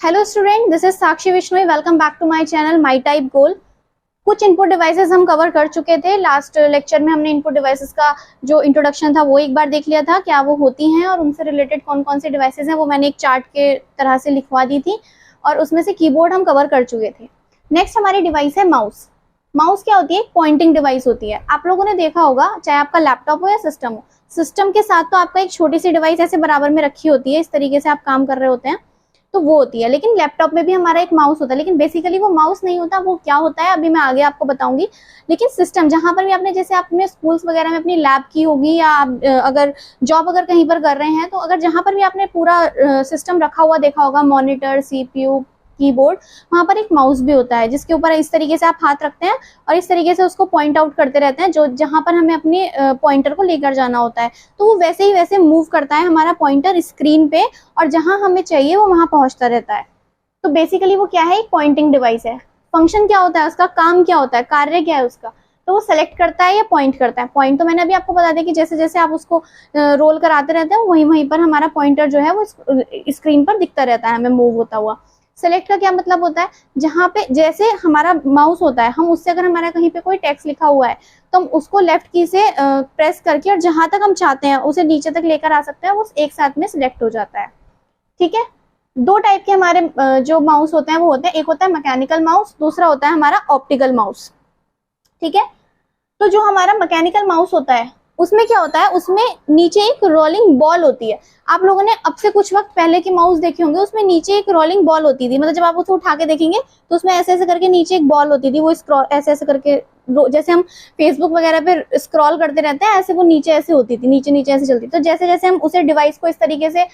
Hello student, this is Sakshi Vishnoi. Welcome back to my channel my type goal. कुछ input devices हम cover कर चुके थे। लास्ट लेक्चर में हमने इनपुट डिवाइसेस का जो इंट्रोडक्शन था वो एक बार देख लिया था, क्या वो होती हैं और उनसे रिलेटेड कौन कौन से डिवाइसेस हैं वो मैंने एक चार्ट के तरह से लिखवा दी थी, और उसमें से कीबोर्ड हम कवर कर चुके थे। नेक्स्ट हमारी डिवाइस है माउस। माउस क्या होती है? पॉइंटिंग डिवाइस होती है। आप लोगों ने देखा होगा, चाहे आपका लैपटॉप हो या सिस्टम हो, सिस्टम के साथ तो आपका एक छोटी सी डिवाइस ऐसे बराबर में रखी होती है, इस तरीके से आप काम कर रहे होते हैं तो वो होती है। लेकिन लैपटॉप में भी हमारा एक माउस होता है, लेकिन बेसिकली वो माउस नहीं होता। वो क्या होता है अभी मैं आगे आपको बताऊंगी। लेकिन सिस्टम जहां पर भी आपने, जैसे आपने स्कूल्स वगैरह में अपनी लैब की होगी, या आप अगर जॉब अगर कहीं पर कर रहे हैं, तो अगर जहां पर भी आपने पूरा सिस्टम रखा हुआ देखा होगा, मॉनिटर, सीपीयू, कीबोर्ड, वहां पर एक माउस भी होता है जिसके ऊपर इस तरीके से आप हाथ रखते हैं और इस तरीके से उसको पॉइंट आउट करते रहते हैं जो जहां पर हमें अपने पॉइंटर को लेकर जाना होता है। तो वो वैसे ही वैसे मूव करता है हमारा पॉइंटर स्क्रीन पे, और जहां हमें चाहिए वो वहां पहुंचता रहता है। तो बेसिकली वो क्या है? एक पॉइंटिंग डिवाइस है। फंक्शन क्या होता है उसका, काम क्या होता है, कार्य क्या है उसका? तो वो सेलेक्ट करता है या पॉइंट करता है। पॉइंट तो मैंने अभी आपको बता दिया कि जैसे जैसे आप उसको रोल कराते रहते हैं वहीं वहीं पर हमारा पॉइंटर जो है वो स्क्रीन पर दिखता रहता है हमें मूव होता हुआ। सेलेक्ट का क्या मतलब होता है? जहां पे जैसे हमारा माउस होता है, हम उससे अगर हमारा कहीं पे कोई टेक्स्ट लिखा हुआ है तो हम उसको लेफ्ट की से प्रेस करके और जहां तक हम चाहते हैं उसे नीचे तक लेकर आ सकते हैं, वो एक साथ में सिलेक्ट हो जाता है। ठीक है। दो टाइप के हमारे जो माउस होते हैं वो होते हैं, एक होता है मैकेनिकल माउस, दूसरा होता है हमारा ऑप्टिकल माउस। ठीक है। तो जो हमारा मैकेनिकल माउस होता है उसमें क्या होता है, उसमें नीचे एक रोलिंग बॉल होती है। आप लोगों ने अब से कुछ वक्त पहले के माउस देखे होंगे, उसमें नीचे एक रोलिंग बॉल होती थी। मतलब जब आप उसे उठा के देखेंगे तो उसमें ऐसे ऐसे करके नीचे एक बॉल होती थी, वो ऐसे ऐसे करके, जैसे हम फेसबुक वगैरह पे स्क्रॉल करते रहते हैं ऐसे वो नीचे ऐसे होती थी, नीचे नीचे ऐसे चलती। तो जैसे जैसे हम उसे डिवाइस को इस तरीके से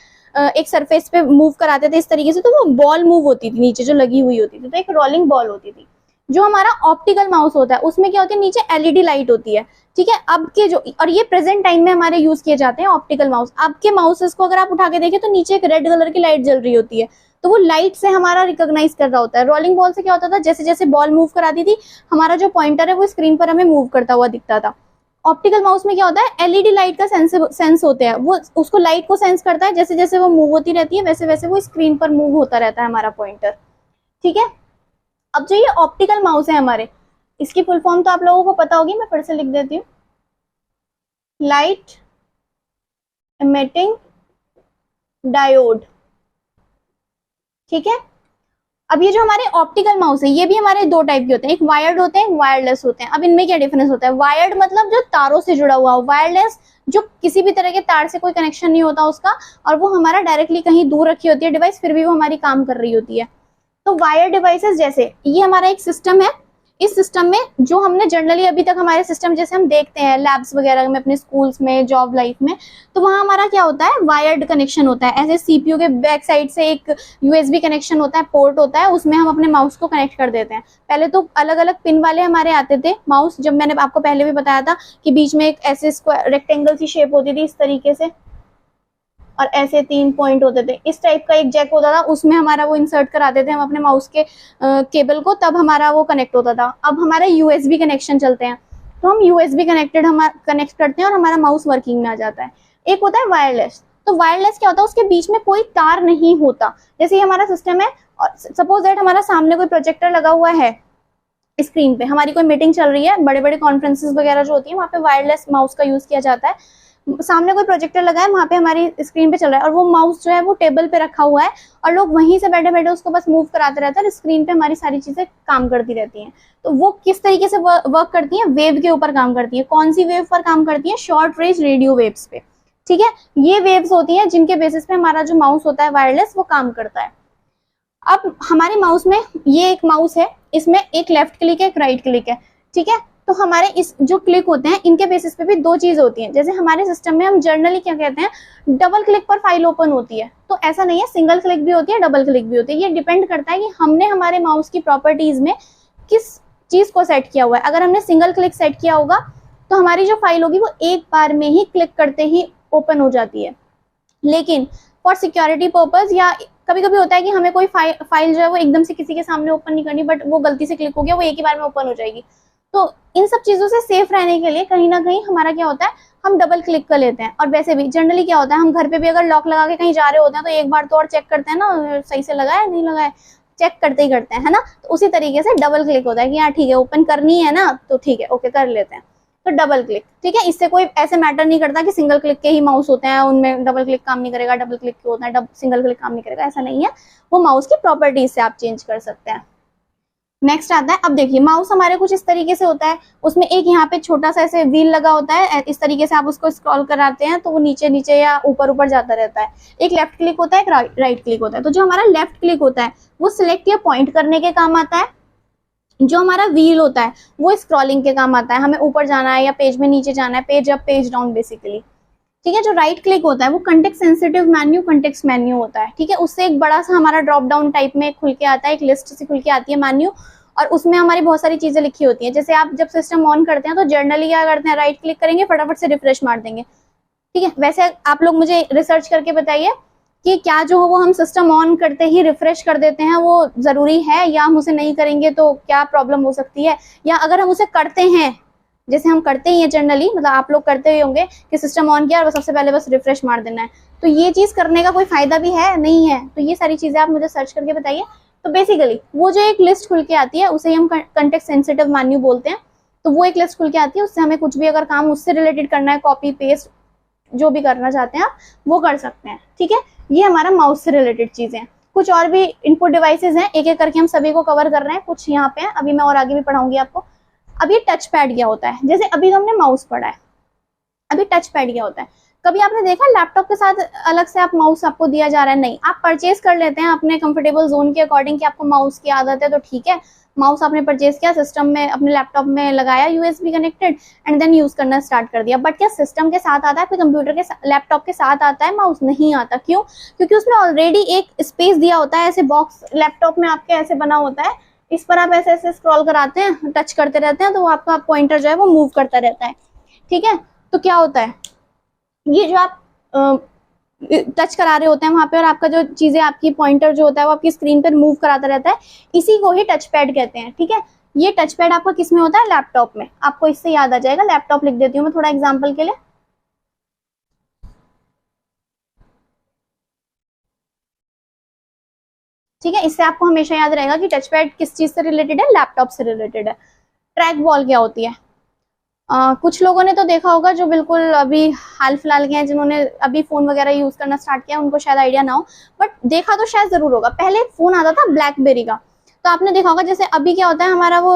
एक सरफेस पे मूव कराते थे इस तरीके से, तो वो बॉल मूव होती थी नीचे जो लगी हुई होती थी, तो एक रोलिंग बॉल होती थी। जो हमारा ऑप्टिकल माउस होता है उसमें क्या होती है, नीचे एलईडी लाइट होती है। ठीक है। अब के जो, और ये प्रेजेंट टाइम में हमारे यूज किए जाते हैं ऑप्टिकल माउस। अब के माउसेस को अगर आप उठा के देखें तो नीचे एक रेड कलर की लाइट जल रही होती है, तो वो लाइट से हमारा रिकॉग्नाइज कर रहा होता है। रोलिंग बॉल से क्या होता था, जैसे जैसे बॉल मूव कराती थी हमारा जो पॉइंटर है वो स्क्रीन पर हमें मूव करता हुआ दिखता था। ऑप्टिकल माउस में क्या होता है, एलईडी लाइट का सेंस होते हैं, वो उसको लाइट को सेंस करता है, जैसे जैसे वो मूव होती रहती है वैसे वैसे वो स्क्रीन पर मूव होता रहता है हमारा पॉइंटर। ठीक है। अब जो ये ऑप्टिकल माउस है हमारे, इसकी फुल फॉर्म तो आप लोगों को पता होगी, मैं फिर से लिख देती हूँ। Light emitting diode. ठीक है। अब ये जो हमारे ऑप्टिकल माउस है ये भी हमारे दो टाइप के होते हैं, एक वायर्ड होते हैं, एक वायरलेस होते हैं। अब इनमें क्या डिफरेंस होता है? वायर्ड मतलब जो तारों से जुड़ा हुआ, वायरलेस जो किसी भी तरह के तार से कोई कनेक्शन नहीं होता उसका, और वो हमारा डायरेक्टली कहीं दूर रखी होती है डिवाइस, फिर भी वो हमारी काम कर रही होती है। तो वायर डिवाइसेस, जैसे ये हमारा एक सिस्टम है, इस सिस्टम में जो हमने जनरली अभी तक हमारे सिस्टम जैसे हम देखते हैं लैब्स वगैरह में, अपने स्कूल्स में, जॉब लाइफ में, तो वहां हमारा क्या होता है, वायर्ड कनेक्शन होता है। ऐसे सीपीयू के बैक साइड से एक यूएसबी कनेक्शन होता है, पोर्ट होता है, उसमें हम अपने माउस को कनेक्ट कर देते हैं। पहले तो अलग अलग पिन वाले हमारे आते थे माउस, जब मैंने आपको पहले भी बताया था कि बीच में एक ऐसे रेक्टेंगल सी शेप होती थी इस तरीके से, और ऐसे 3 पॉइंट होते थे। इस टाइप का एक जैक होता था, उसमें हमारा वो इंसर्ट कराते थे हम अपने माउस के केबल को, तब हमारा वो कनेक्ट होता था। अब हमारा यूएसबी कनेक्शन चलते हैं, तो हम यूएसबी कनेक्टेड हम कनेक्ट करते हैं और हमारा माउस वर्किंग में आ जाता है। एक होता है वायरलेस। तो वायरलेस क्या होता है, उसके बीच में कोई तार नहीं होता। जैसे ये हमारा सिस्टम है और सपोज दैट हमारा सामने कोई प्रोजेक्टर लगा हुआ है, स्क्रीन पे हमारी कोई मीटिंग चल रही है, बड़े बड़े कॉन्फ्रेंसेस वगैरह जो होती है वहाँ पे वायरलेस माउस का यूज किया जाता है। सामने कोई प्रोजेक्टर लगा है, वहां पे हमारी स्क्रीन पे चल रहा है और वो माउस जो है वो टेबल पे रखा हुआ है, और लोग वहीं से बैठे बैठे उसको बस मूव कराते रहते हैं और स्क्रीन पे हमारी सारी चीजें काम करती रहती हैं। तो वो किस तरीके से वर्क करती हैं? वेव के ऊपर काम करती है। कौन सी वेव पर काम करती है? शॉर्ट रेंज रेडियो वेव्स पे। ठीक है। ये वेव्स होती हैं जिनके बेसिस पे हमारा जो माउस होता है वायरलेस वो काम करता है। अब हमारे माउस में, ये एक माउस है, इसमें एक लेफ्ट क्लिक है, एक राइट क्लिक है। ठीक है। तो हमारे इस जो क्लिक होते हैं इनके बेसिस पे भी दो चीज होती हैं। जैसे हमारे सिस्टम में हम जर्नली क्या कहते हैं, डबल क्लिक पर फाइल ओपन होती है, तो ऐसा नहीं है, सिंगल क्लिक भी होती है, डबल क्लिक भी होती है। ये डिपेंड करता है कि हमने हमारे माउस की प्रॉपर्टीज में किस चीज को सेट किया हुआ है। अगर हमने सिंगल क्लिक सेट किया होगा तो हमारी जो फाइल होगी वो एक बार में ही क्लिक करते ही ओपन हो जाती है। लेकिन फॉर सिक्योरिटी पर्पज, या कभी कभी होता है कि हमें कोई फाइल जो है वो एकदम से किसी के सामने ओपन नहीं करनी, बट वो गलती से क्लिक हो गया, वो एक ही बार में ओपन हो जाएगी, तो इन सब चीजों से सेफ रहने के लिए कहीं ना कहीं हमारा क्या होता है, हम डबल क्लिक कर लेते हैं। और वैसे भी जनरली क्या होता है, हम घर पे भी अगर लॉक लगा के कहीं जा रहे होते हैं तो एक बार तो और चेक करते हैं ना, सही से लगा है नहीं लगा है, चेक करते ही करते हैं, है ना। तो उसी तरीके से डबल क्लिक होता है कि हाँ ठीक है ओपन करनी है ना, तो ठीक है ओके कर लेते हैं, तो डबल क्लिक। ठीक है, इससे कोई ऐसे मैटर नहीं करता कि सिंगल क्लिक के ही माउस होते हैं, उनमें डबल क्लिक काम नहीं करेगा, डबल क्लिक के होता है सिंगल क्लिक काम नहीं करेगा, ऐसा नहीं है। वो माउस की प्रॉपर्टीज से आप चेंज कर सकते हैं। नेक्स्ट आता है, अब देखिए माउस हमारे कुछ इस तरीके से होता है, उसमें एक यहाँ पे छोटा सा ऐसे व्हील लगा होता है, इस तरीके से आप उसको स्क्रॉल कराते हैं तो वो नीचे नीचे या ऊपर ऊपर जाता रहता है। एक लेफ्ट क्लिक होता है, एक राइट क्लिक होता है। तो जो हमारा लेफ्ट क्लिक होता है वो सिलेक्ट या पॉइंट करने के काम आता है, जो हमारा व्हील होता है वो स्क्रॉलिंग के काम आता है, हमें ऊपर जाना है या पेज में नीचे जाना है, page up page down basically. ठीक है, जो राइट क्लिक होता है वो context sensitive menu, context menu होता है। ठीक है, उससे एक बड़ा सा हमारा ड्रॉप डाउन टाइप में खुल के आता है, एक लिस्ट से खुल के आती है मेन्यू, और उसमें हमारी बहुत सारी चीजें लिखी होती हैं। जैसे आप जब सिस्टम ऑन करते हैं तो जनरली क्या करते हैं, राइट क्लिक करेंगे, फटाफट से रिफ्रेश मार देंगे। ठीक है, वैसे आप लोग मुझे रिसर्च करके बताइए कि क्या जो वो हम सिस्टम ऑन करते ही रिफ्रेश कर देते हैं वो जरूरी है, या हम उसे नहीं करेंगे तो क्या प्रॉब्लम हो सकती है, या अगर हम उसे करते हैं, जैसे हम करते ही हैं जनरली, मतलब आप लोग करते ही होंगे कि सिस्टम ऑन किया और सबसे पहले बस रिफ्रेश मार देना है, तो ये चीज करने का कोई फायदा भी है नहीं है। तो ये सारी चीजें आप मुझे सर्च करके बताइए। तो बेसिकली वो जो एक लिस्ट खुल के आती है उसे हम कंटेक्स्ट सेंसिटिव मेन्यू बोलते हैं। तो वो एक लिस्ट खुल के आती है, उससे हमें कुछ भी अगर काम उससे रिलेटेड करना है, कॉपी पेस्ट जो भी करना चाहते हैं आप वो कर सकते हैं। ठीक है, ये हमारा माउस से रिलेटेड चीजें। कुछ और भी इनपुट डिवाइसेस हैं, एक एक करके हम सभी को कवर कर रहे हैं, कुछ यहाँ पे हैं, अभी मैं और आगे भी पढ़ाऊंगी आपको। अब ये टच पैड क्या होता है, जैसे अभी हमने माउस पढ़ा है, अभी टच पैड क्या होता है। कभी आपने देखा लैपटॉप के साथ अलग से आप माउस आपको दिया जा रहा है? नहीं, आप परचेज कर लेते हैं अपने कंफर्टेबल जोन के अकॉर्डिंग कि आपको माउस की आदत है तो ठीक है, माउस आपने परचेज किया, सिस्टम में अपने लैपटॉप में लगाया USB connected, and then use करना स्टार्ट कर दिया। बट क्या सिस्टम के साथ आता है, आपके कंप्यूटर के लैपटॉप के साथ आता है माउस? नहीं आता। क्यों? क्योंकि उसमें ऑलरेडी एक स्पेस दिया होता है, ऐसे बॉक्स लैपटॉप में आपके ऐसे बना होता है, इस पर आप ऐसे ऐसे स्क्रॉल कराते हैं, टच करते रहते हैं, तो आपका पॉइंटर जो है वो मूव करता रहता है। ठीक है, तो क्या होता है, ये जो आप टच करा रहे होते हैं वहां पे, और आपका जो चीजें आपकी पॉइंटर जो होता है वो आपकी स्क्रीन पर मूव कराता रहता है, इसी को ही टच पैड कहते हैं। ठीक है, ये टच पैड आपका किस में होता है? लैपटॉप में। आपको इससे याद आ जाएगा, लैपटॉप लिख देती हूँ मैं थोड़ा एग्जाम्पल के लिए। ठीक है, इससे आपको हमेशा याद रहेगा कि टच पैड किस चीज से रिलेटेड है, लैपटॉप से रिलेटेड है। ट्रैक बॉल क्या होती है? कुछ लोगों ने तो देखा होगा जो बिल्कुल अभी हाल फिलहाल के हैं, जिन्होंने अभी फोन वगैरह यूज करना स्टार्ट किया, उनको शायद आइडिया ना हो, बट देखा तो शायद जरूर होगा। पहले फोन आता था ब्लैकबेरी का, तो आपने देखा होगा, जैसे अभी क्या होता है हमारा वो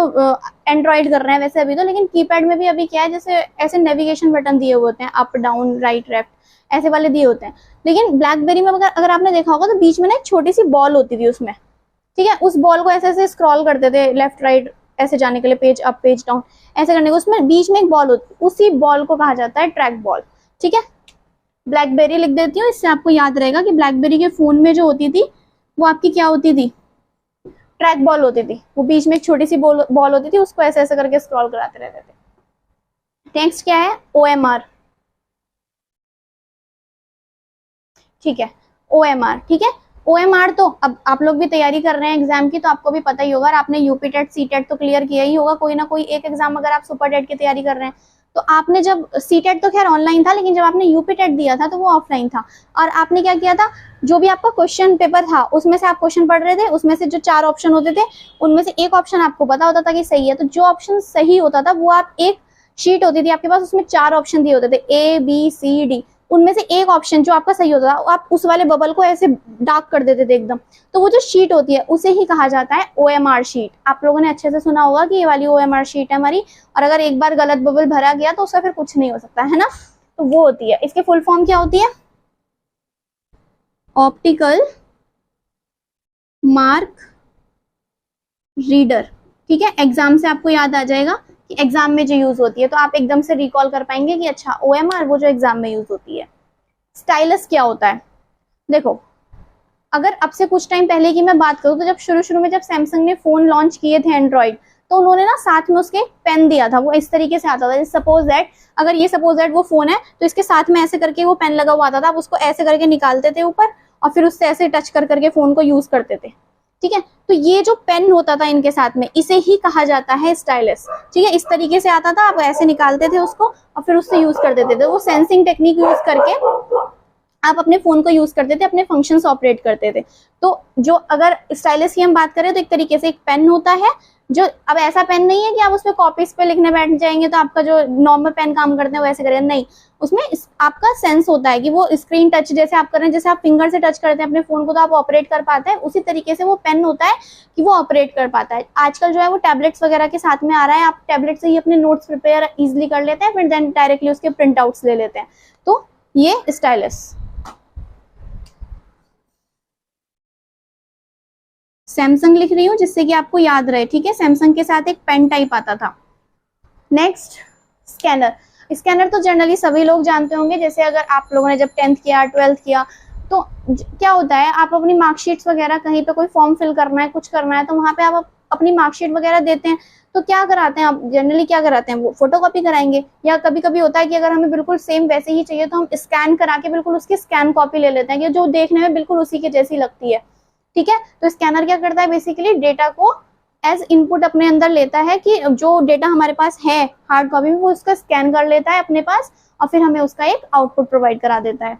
एंड्रॉइड कर रहे हैं वैसे अभी तो, लेकिन कीपैड में भी अभी क्या है, जैसे ऐसे नेविगेशन बटन दिए हुए होते हैं, अप डाउन राइट लेफ्ट ऐसे वाले दिए होते हैं। लेकिन ब्लैकबेरी में अगर आपने देखा होगा तो बीच में ना एक छोटी सी बॉल होती थी उसमें। ठीक है, उस बॉल को ऐसे ऐसे स्क्रॉल करते थे लेफ्ट राइट ऐसे जाने के लिए, पेज अप पेज डाउन ऐसे करने को, उसमें बीच में एक बॉल होती है, उसी बॉल को कहा जाता है ट्रैक बॉल। ठीक है, ब्लैकबेरी लिख देती हूँ, इससे आपको याद रहेगा कि ब्लैकबेरी के फोन में जो होती थी वो आपकी क्या होती थी? ट्रैक बॉल होती थी। वो बीच में एक छोटी सी बॉल होती थी, उसको ऐसे ऐसे करके स्क्रॉल कराते रहते थे। नेक्स्ट क्या है? OMR। ठीक है, OMR। ठीक है, OMR तो अब आप लोग भी तैयारी कर रहे हैं एग्जाम की, तो आपको भी पता ही होगा, और आपने यूपी टेट सीटेट तो क्लियर किया ही होगा, कोई ना कोई एक एग्जाम अगर आप सुपर टेट की तैयारी कर रहे हैं। तो आपने जब सीटेट तो खैर ऑनलाइन था, लेकिन जब आपने यूपी टेट दिया था तो वो ऑफलाइन था, और आपने क्या किया था, जो भी आपका क्वेश्चन पेपर था उसमें से आप क्वेश्चन पढ़ रहे थे, उसमें से जो 4 ऑप्शन होते थे उनमें से एक ऑप्शन आपको पता होता था कि सही है, तो जो ऑप्शन सही होता था वो आप, एक शीट होती थी आपके पास, उसमें 4 ऑप्शन दिए होते थे ABCD, उनमें से एक ऑप्शन जो आपका सही होता था आप उस वाले बबल को ऐसे डार्क कर देते थे एकदम, तो वो जो शीट होती है उसे ही कहा जाता है OMR शीट। आप लोगों ने अच्छे से सुना होगा कि ये वाली OMR शीट है हमारी, और अगर एक बार गलत बबल भरा गया तो उसका फिर कुछ नहीं हो सकता है ना, तो वो होती है। इसके फुल फॉर्म क्या होती है? Optical mark reader. ठीक है, एग्जाम से आपको याद आ जाएगा कि एग्जाम में जो यूज होती है, तो आप एकदम से रिकॉल कर पाएंगे कि अच्छा OMR वो जो एग्जाम में यूज होती है। स्टाइलस क्या होता है? देखो, अगर अब से कुछ टाइम पहले की मैं बात करूं तो जब शुरू में जब सैमसंग ने फोन लॉन्च किए थे एंड्रॉइड, तो उन्होंने ना साथ में उसके पेन दिया था, वो इस तरीके से आता था। सपोज दैट अगर ये सपोज दैट वो फोन है तो इसके साथ में ऐसे करके वो पेन लगा हुआ आता था, आप उसको ऐसे करके निकालते थे ऊपर, और फिर उससे ऐसे टच कर करके फोन को यूज करते थे। ठीक है। तो ये जो पेन होता था इनके साथ में, इसे ही कहा जाता है स्टाइलस, ठीक है। इस तरीके से आता था, आप ऐसे निकालते थे उसको और फिर उससे यूज कर देते थे। वो सेंसिंग टेक्निक यूज करके आप अपने फोन को यूज करते थे, अपने फंक्शंस ऑपरेट करते थे। तो जो अगर स्टाइलस की हम बात करें तो एक तरीके से एक पेन होता है, जो अब ऐसा पेन नहीं है कि आप उसपे कॉपीज पे लिखने बैठ जाएंगे तो आपका जो नॉर्मल पेन काम करते हैं वैसे करेंगे, नहीं। उसमें आपका सेंस होता है कि वो स्क्रीन टच जैसे आप कर रहे हैं, जैसे आप फिंगर से टच करते हैं अपने फोन को तो आप ऑपरेट कर पाते हैं, उसी तरीके से वो पेन होता है कि वो ऑपरेट कर पाता है। आजकल जो है वो टैबलेट्स वगैरह के साथ में आ रहा है, आप टैबलेट से ही अपने नोट्स प्रिपेयर इजिली कर लेते हैं, फिर देन डायरेक्टली उसके प्रिंट आउट्स ले लेते हैं। तो ये स्टाइलस। सैमसंग लिख रही हूँ जिससे कि आपको याद रहे, ठीक है। सैमसंग के साथ एक पेन टाइप आता था। Next, scanner. स्कैनर तो जनरली सभी लोग जानते होंगे, जैसे अगर आप लोगों ने जब 10th किया 12th किया तो क्या होता है, आप अपनी मार्कशीट्स वगैरह कहीं पे कोई फॉर्म फिल करना है, कुछ करना है, तो वहां पे आप अपनी मार्कशीट वगैरह देते हैं, तो क्या कराते हैं आप जनरली, क्या कराते हैं, वो फोटोकॉपी कराएंगे, या कभी कभी होता है कि अगर हमें बिल्कुल सेम वैसे ही चाहिए तो हम स्कैन करा के बिल्कुल उसकी स्कैन कॉपी ले लेते हैं, कि जो देखने में बिल्कुल उसी के जैसी लगती है, ठीक है। तो स्कैनर क्या करता है, बेसिकली डेटा को एज इनपुट अपने अंदर लेता है, कि जो डेटा हमारे पास है हार्ड कॉपी में वो उसका स्कैन कर लेता है अपने पास और फिर हमें उसका एक आउटपुट प्रोवाइड करा देता है,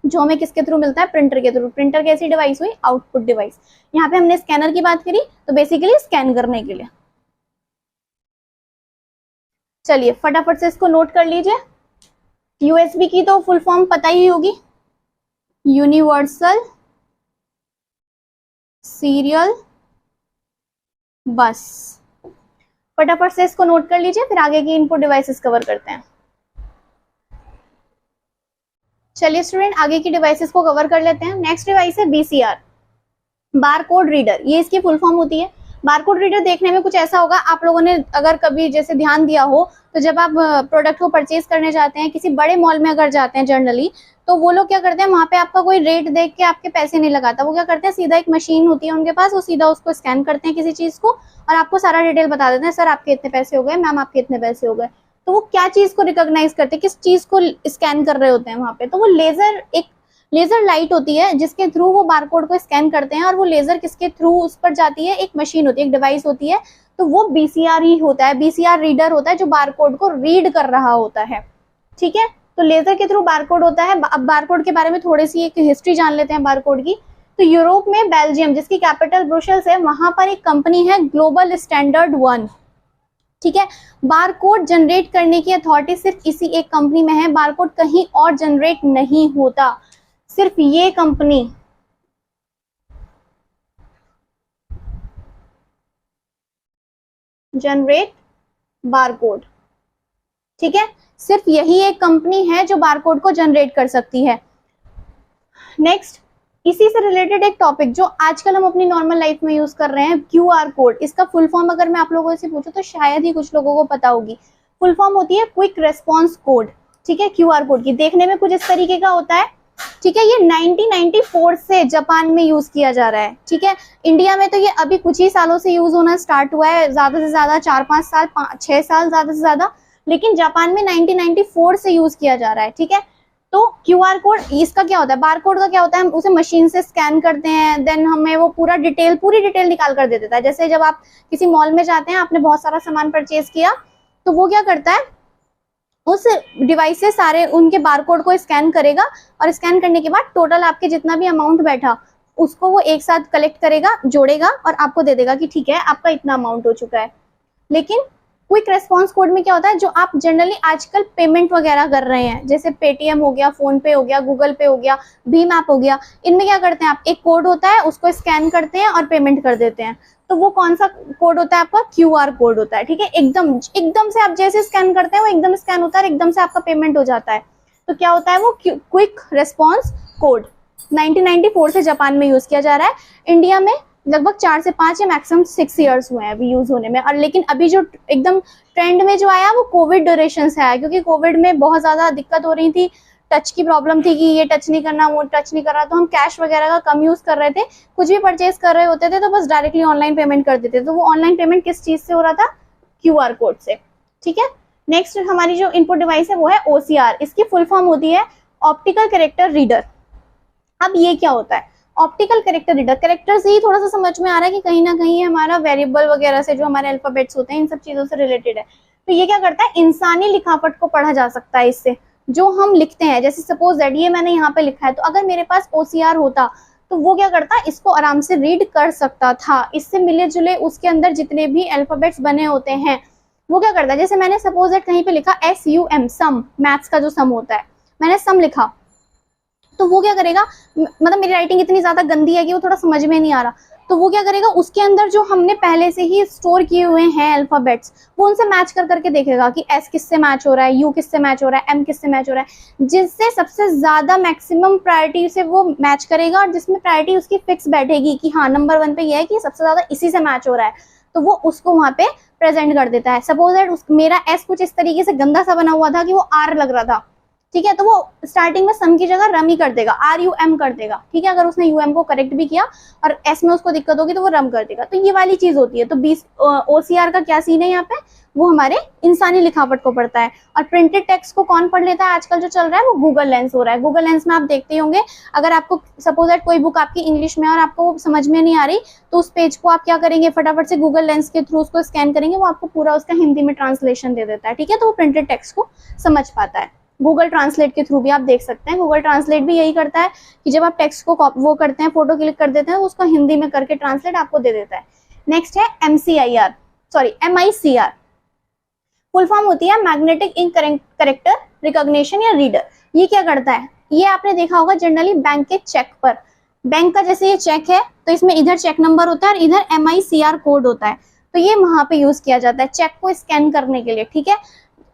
जो हमें किसके थ्रू मिलता है, प्रिंटर के थ्रू। प्रिंटर कैसी डिवाइस हुई, आउटपुट डिवाइस। यहाँ पे हमने स्कैनर की बात करी तो बेसिकली स्कैन करने के लिए। चलिए फटाफट से इसको नोट कर लीजिए। यूएसबी की तो फुल फॉर्म पता ही होगी, यूनिवर्सल सीरियल बस। फटाफट से इसको नोट कर लीजिए, फिर आगे की इनपुट डिवाइसेस कवर करते हैं। चलिए स्टूडेंट, आगे की डिवाइसेस को कवर कर लेते हैं। नेक्स्ट डिवाइस है बीसीआर, बारकोड रीडर। ये इसकी फुल फॉर्म होती है। बारकोड रीडर देखने में कुछ ऐसा होगा, आप लोगों ने अगर कभी जैसे ध्यान दिया हो तो जब आप प्रोडक्ट को परचेज करने जाते हैं, किसी बड़े मॉल में अगर जाते हैं जनरली, तो वो लोग क्या करते हैं, वहां पे आपका कोई रेट देख के आपके पैसे नहीं लगाता, वो क्या करते हैं, सीधा एक मशीन होती है उनके पास, वो सीधा उसको स्कैन करते हैं किसी चीज को और आपको सारा डिटेल बता देते हैं, सर आपके इतने पैसे हो गए, मैम आपके इतने पैसे हो गए। तो वो क्या चीज को रिकॉग्नाइज करते हैं, किस चीज को स्कैन कर रहे होते हैं वहां पे, तो वो लेजर लाइट होती है जिसके थ्रू वो बारकोड को स्कैन करते हैं, और वो लेजर किसके थ्रू उस पर जाती है, एक मशीन होती है, एक डिवाइस होती है, तो वो बीसीआर ही होता है, बीसीआर रीडर होता है जो बारकोड को रीड कर रहा होता है, ठीक है। तो लेजर के थ्रू बारकोड होता है। अब बारकोड के बारे में थोड़ी सी एक हिस्ट्री जान लेते हैं बारकोड की। तो यूरोप में बेल्जियम, जिसकी कैपिटल ब्रुसेल्स है, वहां पर एक कंपनी है ग्लोबल स्टैंडर्ड 1, ठीक है। बारकोड जनरेट करने की अथॉरिटी सिर्फ इसी एक कंपनी में है, बारकोड कहीं और जनरेट नहीं होता, सिर्फ ये कंपनी जनरेट बारकोड, ठीक है। सिर्फ यही एक कंपनी है जो बारकोड को जनरेट कर सकती है। नेक्स्ट, इसी से रिलेटेड एक टॉपिक जो आजकल हम अपनी नॉर्मल लाइफ में यूज कर रहे हैं, क्यूआर कोड। इसका फुल फॉर्म अगर मैं आप लोगों से पूछूं तो शायद ही कुछ लोगों को पता होगी। फुल फॉर्म होती है क्विक रेस्पॉन्स कोड, ठीक है। क्यूआर कोड की देखने में कुछ इस तरीके का होता है, ठीक है। ये 1994 से जापान में यूज किया जा रहा है, ठीक है। इंडिया में तो ये अभी कुछ ही सालों से यूज होना स्टार्ट हुआ है, ज्यादा से ज्यादा 4-5 साल, 6 साल ज्यादा से ज्यादा, लेकिन जापान में 1994 से यूज किया जा रहा है, ठीक है। तो क्यूआर कोड, इसका क्या होता है, बारकोड का क्या होता है, हम उसे मशीन से स्कैन करते हैं, देन हमें वो पूरी डिटेल निकाल कर दे देता है। जैसे जब आप किसी मॉल में जाते हैं, आपने बहुत सारा सामान परचेज किया, तो वो क्या करता है, उस डिवाइस से सारे उनके बारकोड को स्कैन करेगा और स्कैन करने के बाद टोटल आपके जितना भी अमाउंट बैठा उसको वो एक साथ कलेक्ट करेगा, जोड़ेगा और आपको दे देगा कि ठीक है आपका इतना अमाउंट हो चुका है। लेकिन क्विक रेस्पॉन्स कोड में क्या होता है, जो आप जनरली आजकल पेमेंट वगैरह कर रहे हैं, जैसे पेटीएम हो गया, फोन पे हो गया, गूगल पे हो गया, भीम ऐप हो गया, इनमें क्या करते हैं आप, एक कोड होता है उसको स्कैन करते हैं और पेमेंट कर देते हैं। तो वो कौन सा कोड होता है, आपका क्यूआर कोड होता है, ठीक है। एकदम से आप जैसे स्कैन करते हैं वो एकदम स्कैन होता है और एकदम से आपका पेमेंट हो जाता है। तो क्या होता है, वो क्विक रेस्पॉन्स कोड 1994 से जापान में यूज किया जा रहा है। इंडिया में लगभग 4 से 5 या मैक्सिमम 6 इयर्स हुए हैं अभी यूज होने में। और लेकिन अभी जो एकदम ट्रेंड में जो आया वो कोविड ड्यूरेशन से आया, क्योंकि कोविड में बहुत ज्यादा दिक्कत हो रही थी, टच की प्रॉब्लम थी कि ये टच नहीं करना, वो टच नहीं कर रहा, तो हम कैश वगैरह का कम यूज कर रहे थे। कुछ भी परचेज कर रहे होते थे तो बस डायरेक्टली ऑनलाइन पेमेंट कर देते, तो वो ऑनलाइन पेमेंट किस चीज से हो रहा था, क्यूआर कोड से, ठीक है। नेक्स्ट हमारी जो इनपुट डिवाइस है वो है ओसीआर। इसकी फुल फॉर्म होती है ऑप्टिकल कैरेक्टर रीडर। अब ये क्या होता है, ऑप्टिकल कैरेक्टर रीडर, कैरेक्टर से ही थोड़ा सा समझ में आ रहा है कि कहीं ना कहीं हमारा वेरिएबल वगैरह से जो हमारे अल्फाबेट्स होते हैं इन सब चीजों से रिलेटेड है। तो ये क्या करता है, इंसानी लिखावट को पढ़ा जा सकता है इससे, जो हम लिखते हैं। जैसे सपोज दैट ये मैंने यहाँ पे लिखा है, तो अगर मेरे पास OCR होता तो वो क्या करता, इसको आराम से रीड कर सकता था। इससे मिले जुले उसके अंदर जितने भी अल्फाबेट्स बने होते हैं वो क्या करता है, जैसे मैंने सपोज दैट कहीं पे लिखा SUM, सम, मैथ्स का जो सम होता है, मैंने सम लिखा, तो वो क्या करेगा, मतलब मेरी राइटिंग इतनी ज्यादा गंदी है कि वो थोड़ा समझ में नहीं आ रहा, तो वो क्या करेगा, उसके अंदर जो हमने पहले से ही स्टोर किए हुए हैं अल्फाबेट्स, वो उनसे मैच कर करके देखेगा कि S किससे मैच हो रहा है, U किससे मैच हो रहा है, M किससे मैच हो रहा है, जिससे सबसे ज्यादा मैक्सिमम प्रायोरिटी से वो मैच करेगा, और जिसमें प्रायोरिटी उसकी फिक्स बैठेगी कि हाँ नंबर 1 पे ये है कि सबसे ज्यादा इसी से मैच हो रहा है, तो वो उसको वहां पे प्रेजेंट कर देता है। सपोज दैट मेरा S कुछ इस तरीके से गंदा सा बना हुआ था कि वो R लग रहा था, ठीक है, तो वो स्टार्टिंग में सम की जगह रम ही कर देगा, RUM कर देगा, ठीक है। अगर उसने UM को करेक्ट भी किया और S में उसको दिक्कत होगी तो वो रम कर देगा। तो ये वाली चीज होती है। तो OCR का क्या सीन है यहाँ पे, वो हमारे इंसानी लिखावट को पढ़ता है। और प्रिंटेड टेक्स्ट को कौन पढ़ लेता है आजकल जो चल रहा है, वो गूगल लेंस हो रहा है। गूगल लेंस में आप देखते होंगे, अगर आपको सपोज दैट कोई बुक आपकी इंग्लिश में और आपको समझ में नहीं आ रही, तो उस पेज को आप क्या करेंगे, फटाफट से गूगल लेंस के थ्रू उसको स्कैन करेंगे, वो आपको पूरा उसका हिंदी में ट्रांसलेशन दे देता है, ठीक है। तो वो प्रिंटेड टेक्स्ट को समझ पाता है। गूगल ट्रांसलेट के थ्रू भी आप देख सकते हैं। गूगल ट्रांसलेट भी यही करता है कि जब आप टेक्स्ट को वो करते हैं, फोटो क्लिक कर देते हैं, उसको हिंदी में करके ट्रांसलेट आपको दे देता है। नेक्स्ट है MICR, फुल फॉर्म होती है मैग्नेटिक इंक कैरेक्टर रिकॉग्निशन या रीडर। ये क्या करता है, ये आपने देखा होगा जनरली बैंक के चेक पर, बैंक का जैसे ये चेक है तो इसमें इधर चेक नंबर होता है और इधर MICR कोड होता है, तो ये वहां पे यूज किया जाता है चेक को स्कैन करने के लिए, ठीक है।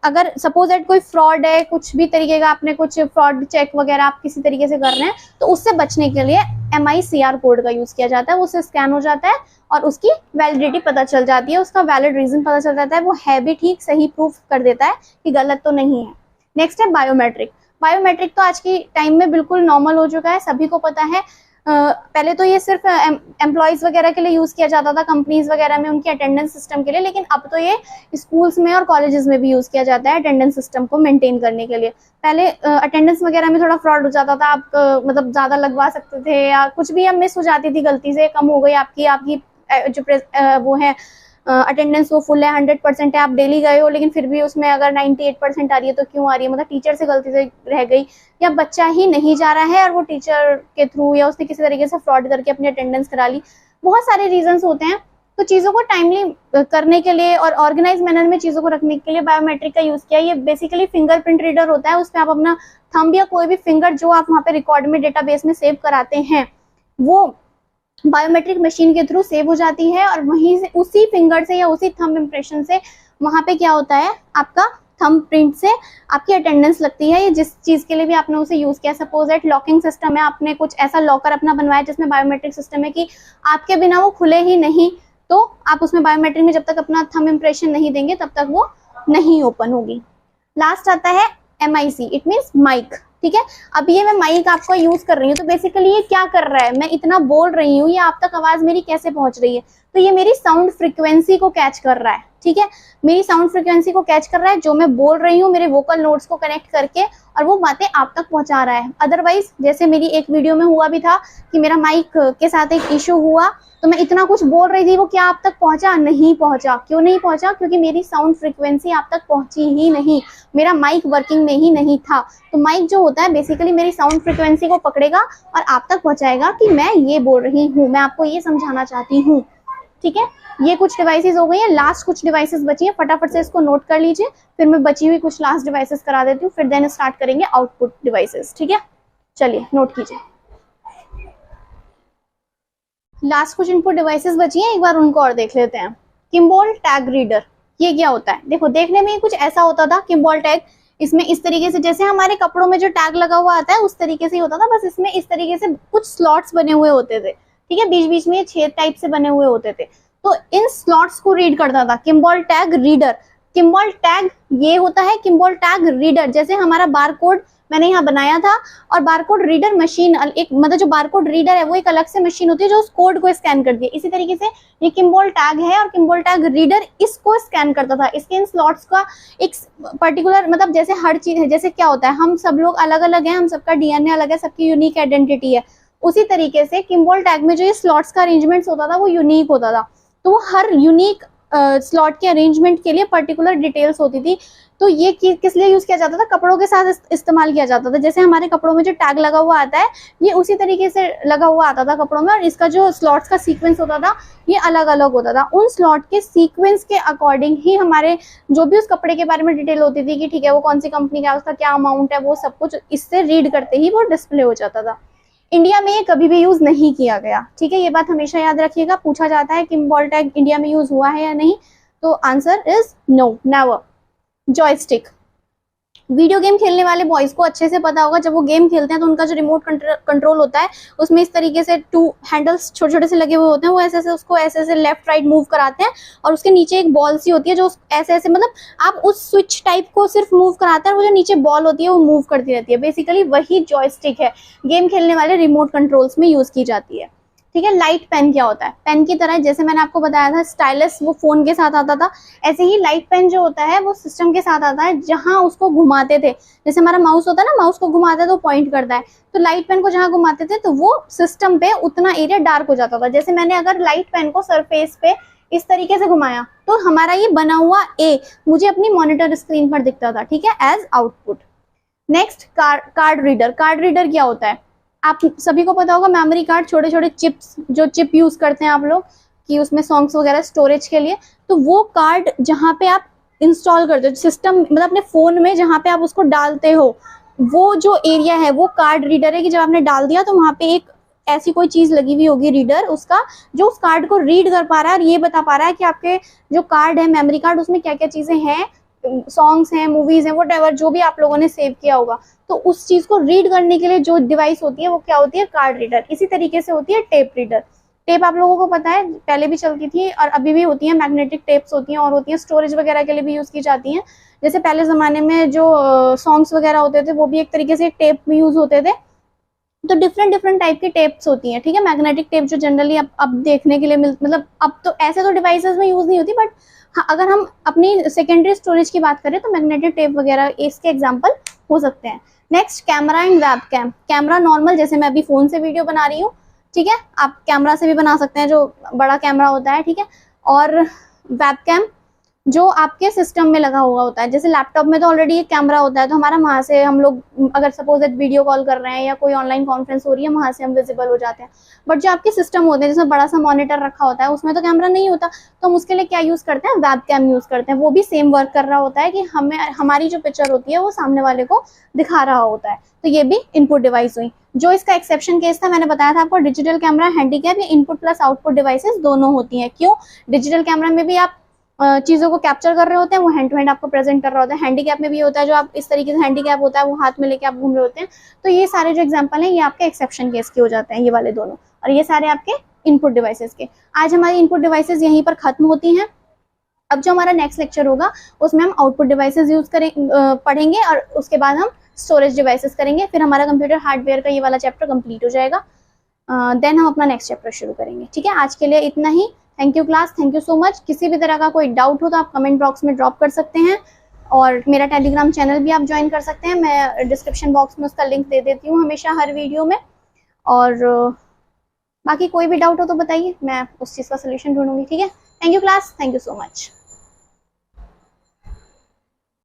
अगर सपोज दैट कोई फ्रॉड है, कुछ भी तरीके का आपने कुछ फ्रॉड चेक वगैरह आप किसी तरीके से कर रहे हैं, तो उससे बचने के लिए MICR कोड का यूज किया जाता है। वो उससे स्कैन हो जाता है और उसकी वैलिडिटी पता चल जाती है, उसका वैलिड रीजन पता चल जाता है, वो है भी ठीक, सही प्रूफ कर देता है कि गलत तो नहीं है। नेक्स्ट है बायोमेट्रिक। बायोमेट्रिक तो आज की टाइम में बिल्कुल नॉर्मल हो चुका है, सभी को पता है। पहले तो ये सिर्फ एम्प्लॉयज वगैरह के लिए यूज किया जाता था, कंपनीज वगैरह में उनके अटेंडेंस सिस्टम के लिए, लेकिन अब तो ये स्कूल्स में और कॉलेजेस में भी यूज किया जाता है अटेंडेंस सिस्टम को मेंटेन करने के लिए। पहले अटेंडेंस वगैरह में थोड़ा फ्रॉड हो जाता था, आप मतलब ज्यादा लगवा सकते थे या कुछ भी मिस हो जाती थी, गलती से कम हो गई आपकी जो वो है अटेंडेंस वो फुल है, 100% है, आप डेली गए हो, लेकिन फिर भी उसमें अगर 98% आ रही है तो क्यों आ रही है, मतलब टीचर से गलती से रह गई या बच्चा ही नहीं जा रहा है और वो टीचर के थ्रू या उसने किसी तरीके से फ्रॉड करके अपनी अटेंडेंस करा ली, बहुत सारे रीजंस होते हैं। तो चीजों को टाइमली करने के लिए और ऑर्गेनाइज मैनर में चीजों को रखने के लिए बायोमेट्रिक का यूज किया। ये बेसिकली फिंगरप्रिंट रीडर होता है, उसमें आप अपना थंब या कोई भी फिंगर जो आप वहाँ पे रिकॉर्ड में डेटाबेस में सेव कराते हैं वो बायोमेट्रिक मशीन के थ्रू सेव हो जाती है, और वहीं से उसी फिंगर से या उसी थंब इम्प्रेशन से वहां पे क्या होता है, आपका थंब प्रिंट से आपकी अटेंडेंस लगती है। ये जिस चीज के लिए भी आपने उसे यूज किया, सपोज दैट लॉकिंग सिस्टम है, आपने कुछ ऐसा लॉकर अपना बनवाया जिसमें बायोमेट्रिक सिस्टम है कि आपके बिना वो खुले ही नहीं, तो आप उसमें बायोमेट्रिक में जब तक अपना थंब इम्प्रेशन नहीं देंगे तब तक वो नहीं ओपन होगी। लास्ट आता है MIC, इट मीन्स माइक, ठीक है। अब ये मैं माइक आपको यूज कर रही हूँ, तो बेसिकली ये क्या कर रहा है, मैं इतना बोल रही हूँ, ये आप तक आवाज मेरी कैसे पहुंच रही है, तो ये मेरी साउंड फ्रीक्वेंसी को कैच कर रहा है, ठीक है। मेरी साउंड फ्रीक्वेंसी को कैच कर रहा है, जो मैं बोल रही हूँ मेरे वोकल नोट्स को कनेक्ट करके, और वो बातें आप तक पहुंचा रहा है। अदरवाइज जैसे मेरी एक वीडियो में हुआ भी था कि मेरा माइक के साथ एक इश्यू हुआ, तो मैं इतना कुछ बोल रही थी, वो क्या आप तक पहुंचा, नहीं पहुंचा। क्यों नहीं पहुंचा, क्योंकि मेरी साउंड फ्रीक्वेंसी आप तक पहुंची ही नहीं, मेरा माइक वर्किंग में ही नहीं था। तो माइक जो होता है बेसिकली मेरी साउंड फ्रीक्वेंसी को पकड़ेगा और आप तक पहुंचाएगा कि मैं ये बोल रही हूँ, मैं आपको ये समझाना चाहती हूँ, ठीक है। ये कुछ डिवाइसेस हो गई है, लास्ट कुछ डिवाइसेस बची है, फटाफट से इसको नोट कर लीजिए, फिर मैं बची हुई कुछ लास्ट डिवाइसेस करा देती हूँ, फिर देन स्टार्ट करेंगे आउटपुट डिवाइसेस, ठीक है। चलिए नोट कीजिए, लास्ट कुछ इनपुट डिवाइसेस बची हैं, एक बार उनको और देख लेते हैं। किम्बॉल टैग रीडर, ये क्या होता है, देखो देखने में कुछ ऐसा होता था किम्बॉल टैग, इसमें इस तरीके से जैसे हमारे कपड़ों में जो टैग लगा हुआ आता है उस तरीके से ही होता था, बस इसमें इस तरीके से कुछ स्लॉट्स बने हुए होते थे, ठीक है, बीच बीच में छेद टाइप से बने हुए होते थे, तो इन स्लॉट्स को रीड करता था Kimball tag reader. Kimball tag ये होता है किम्बॉल टैग रीडर, जैसे हमारा बारकोड मैंने यहाँ बनाया था, और बारकोड रीडर मशीन एक, मतलब जो बारकोड रीडर है वो एक अलग से मशीन होती है जो उस कोड को स्कैन करती है। इसी तरीके से ये किम्बॉल टैग है और किम्बॉल टैग रीडर इसको स्कैन करता था। इसके इन स्लॉट्स का एक पर्टिकुलर, मतलब जैसे हर चीज है, जैसे क्या होता है, हम सब लोग अलग अलग हैं, हम सबका DNA अलग है, सबकी यूनिक आइडेंटिटी है, उसी तरीके से किम्बॉल टैग में जो ये स्लॉट्स का अरेंजमेंट होता था वो यूनिक होता था, तो वो हर यूनिक स्लॉट के अरेंजमेंट के लिए पर्टिकुलर डिटेल्स होती थी। तो ये किस लिए यूज किया जाता था, कपड़ों के साथ इस्तेमाल किया जाता था। जैसे हमारे कपड़ों में जो टैग लगा हुआ आता है ये उसी तरीके से लगा हुआ आता था कपड़ों में, और इसका जो स्लॉट्स का सीक्वेंस होता था ये अलग अलग होता था। उन स्लॉट के सीक्वेंस के अकॉर्डिंग ही हमारे जो भी उस कपड़े के बारे में डिटेल होती थी कि ठीक है वो कौन सी कंपनी का, उसका क्या अमाउंट है, वो सब कुछ इससे रीड करते ही वो डिस्प्ले हो जाता था। इंडिया में ये कभी भी यूज नहीं किया गया, ठीक है, ये बात हमेशा याद रखिएगा। पूछा जाता है किम्बॉल टैग इंडिया में यूज हुआ है या नहीं, तो answer is no, never. Joystick, video game खेलने वाले बॉयज को अच्छे से पता होगा, जब वो गेम खेलते हैं तो उनका जो रिमोट कंट्रोल होता है उसमें इस तरीके से 2 हैंडल्स छोटे छोटे से लगे हुए होते हैं, वो ऐसे ऐसे उसको ऐसे ऐसे लेफ्ट राइट मूव कराते हैं, और उसके नीचे एक बॉल सी होती है जो ऐसे ऐसे, मतलब आप उस स्विच टाइप को सिर्फ मूव कराते हैं, और वो जो नीचे बॉल होती है वो मूव करती रहती है। बेसिकली वही जॉयस्टिक है, गेम खेलने वाले रिमोट कंट्रोल्स में यूज की जाती है, ठीक है। लाइट पेन क्या होता है, पेन की तरह जैसे मैंने आपको बताया था स्टाइलस वो फोन के साथ आता था, ऐसे ही लाइट पेन जो होता है वो सिस्टम के साथ आता है, जहां उसको घुमाते थे, जैसे हमारा माउस होता है ना, माउस को घुमाते हैं तो पॉइंट करता है, तो लाइट पेन को जहां घुमाते थे तो वो सिस्टम पे उतना एरिया डार्क हो जाता था। जैसे मैंने अगर लाइट पेन को सरफेस पे इस तरीके से घुमाया तो हमारा ये बना हुआ ए मुझे अपनी मॉनिटर स्क्रीन पर दिखता था, ठीक है, as output. Next card reader. Card reader क्या होता है, आप सभी को पता होगा, मेमोरी कार्ड, छोटे छोटे चिप्स, जो चिप यूज करते हैं आप लोग कि उसमें सॉन्ग्स वगैरह स्टोरेज के लिए, तो वो कार्ड जहाँ पे आप इंस्टॉल करते हो सिस्टम, मतलब अपने फोन में जहाँ पे आप उसको डालते हो, वो जो एरिया है वो कार्ड रीडर है, कि जब आपने डाल दिया तो वहाँ पे एक ऐसी कोई चीज लगी हुई होगी रीडर उसका, जो उस कार्ड को रीड कर पा रहा है और ये बता पा रहा है कि आपके जो कार्ड है मेमोरी कार्ड उसमें क्या क्या चीजें हैं, सॉन्ग्स हैं, मूवीज हैं, व्हाटएवर जो भी आप लोगों ने सेव किया होगा, तो उस चीज को रीड करने के लिए जो डिवाइस होती है वो क्या होती है, कार्ड रीडर। इसी तरीके से होती है टेप रीडर। टेप आप लोगों को पता है पहले भी चलती थी और अभी भी होती है, मैग्नेटिक टेप्स होती हैं, और होती है स्टोरेज वगैरह के लिए भी यूज की जाती हैं। जैसे पहले जमाने में जो सॉन्ग्स वगैरह होते थे वो भी एक तरीके से टेप में यूज होते थे, तो डिफरेंट डिफरेंट टाइप की टेप्स होती हैं, ठीक है। मैग्नेटिक टेप जो जनरली अब देखने के लिए मतलब अब तो ऐसे तो डिवाइसेस में यूज नहीं होती, बट हाँ, अगर हम अपनी सेकेंडरी स्टोरेज की बात करें तो मैग्नेटिक टेप वगैरह इसके एग्जांपल हो सकते हैं। Next camera and webcam. Camera normal, जैसे मैं अभी फोन से वीडियो बना रही हूँ, ठीक है, आप कैमरा से भी बना सकते हैं जो बड़ा कैमरा होता है, ठीक है। और वेब कैम जो आपके सिस्टम में लगा हुआ होता है, जैसे लैपटॉप में तो ऑलरेडी एक कैमरा होता है, तो हमारा वहां से हम लोग अगर सपोज दैट वीडियो कॉल कर रहे हैं या कोई ऑनलाइन कॉन्फ्रेंस हो रही है वहां से हम विजिबल हो जाते हैं। बट जो आपके सिस्टम होते हैं जिसमें बड़ा सा मॉनिटर रखा होता है उसमें तो कैमरा नहीं होता, तो हम उसके लिए क्या यूज करते हैं, वेब कैम यूज करते हैं। वो भी सेम वर्क कर रहा होता है कि हमें हमारी जो पिक्चर होती है वो सामने वाले को दिखा रहा होता है, तो ये भी इनपुट डिवाइस हुई। जो इसका एक्सेप्शन केस था मैंने बताया था आपको, डिजिटल कैमरा, हैंडीकैप, या इनपुट प्लस आउटपुट डिवाइसेस दोनों होती हैं। क्यों, डिजिटल कैमरा में भी आप चीजों को कैप्चर कर रहे होते हैं, वो हैंड टू हैंड आपको प्रेजेंट कर रहा होता है। हैंडीकैप में भी होता है, जो आप इस तरीके से हैंडीकैप होता है वो हाथ में लेके आप घूम रहे होते हैं। तो ये सारे जो एग्जांपल हैं ये आपके एक्सेप्शन केस के हो जाते हैं, ये वाले दोनों, और ये सारे आपके इनपुट डिवाइसेस के। आज हमारी इनपुट डिवाइसेस यहीं पर खत्म होती हैं। अब जो हमारा नेक्स्ट लेक्चर होगा उसमें हम आउटपुट डिवाइसेस यूज पढ़ेंगे, और उसके बाद हम स्टोरेज डिवाइसेस करेंगे। फिर हमारा कंप्यूटर हार्डवेयर का ये वाला चैप्टर कंप्लीट हो जाएगा, देन हम अपना नेक्स्ट चैप्टर शुरू करेंगे, ठीक है। आज के लिए इतना ही। Thank you class, thank you so much. किसी भी तरह का कोई डाउट हो तो आप कमेंट बॉक्स में ड्रॉप कर सकते हैं, और मेरा टेलीग्राम चैनल भी आप ज्वाइन कर सकते हैं, मैं डिस्क्रिप्शन बॉक्स में उसका लिंक दे देती हूँ हमेशा हर वीडियो में। और बाकी कोई भी डाउट हो तो बताइए, मैं उस चीज़ का सोल्यूशन ढूंढूंगी, ठीक है। Thank you class, thank you so much.